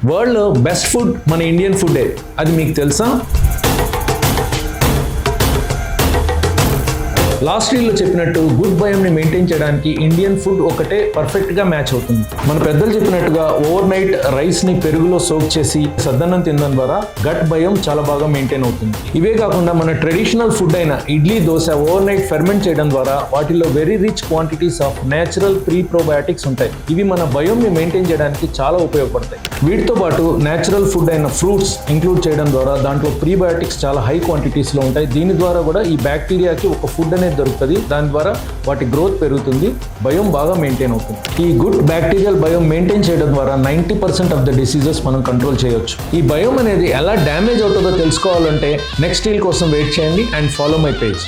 వరల్డ్లో best food మన Indian ఫుడ్డే, అది మీకు తెలుసా? లాస్ట్ రీల్లో చెప్పినట్టు గుడ్ బయోమ్ని మెయింటైన్ చేయడానికి ఇండియన్ ఫుడ్ ఒకటే పర్ఫెక్ట్గా మ్యాచ్ అవుతుంది. మన పెద్దలు చెప్పినట్టుగా ఓవర్ నైట్ రైస్ని పెరుగులో సోక్ చేసి సద్దన్నం తినడం ద్వారా గట్ బయోమ్ చాలా బాగా మెయింటైన్ అవుతుంది. ఇవే కాకుండా మన ట్రెడిషనల్ ఫుడ్ అయిన idli, dosa over night ferment చేయడం ద్వారా వాటిలో very rich quantities of natural pre probiotics ఉంటాయి. ఇవి మన బయోమ్ని మెయింటైన్ చేయడానికి చాలా ఉపయోగపడతాయి. వీటితో పాటు నేచురల్ ఫుడ్ అయిన ఫ్రూట్స్ ఇంక్లూడ్ చేయడం ద్వారా దాంట్లో ప్రీబయాటిక్స్ చాలా హై క్వాంటిటీస్లో ఉంటాయి. దీని ద్వారా కూడా ఈ బ్యాక్టీరియాకి ఒక ఫుడ్ అనేది దొరుకుతుంది. దాని ద్వారా వాటి గ్రోత్ పెరుగుతుంది, బయోమ్ బాగా మెయింటైన్ అవుతుంది. ఈ గుడ్ బ్యాక్టీరియల్ బయోమ్ మెయింటైన్ చేయడం ద్వారా 90% ఆఫ్ ద డిసీజెస్ మనం కంట్రోల్ చేయొచ్చు. ఈ బయోమ్ అనేది ఎలా డ్యామేజ్ అవుతుందో తెలుసుకోవాలంటే నెక్స్ట్ రీల్ కోసం వెయిట్ చేయండి అండ్ ఫాలో మై పేజ్.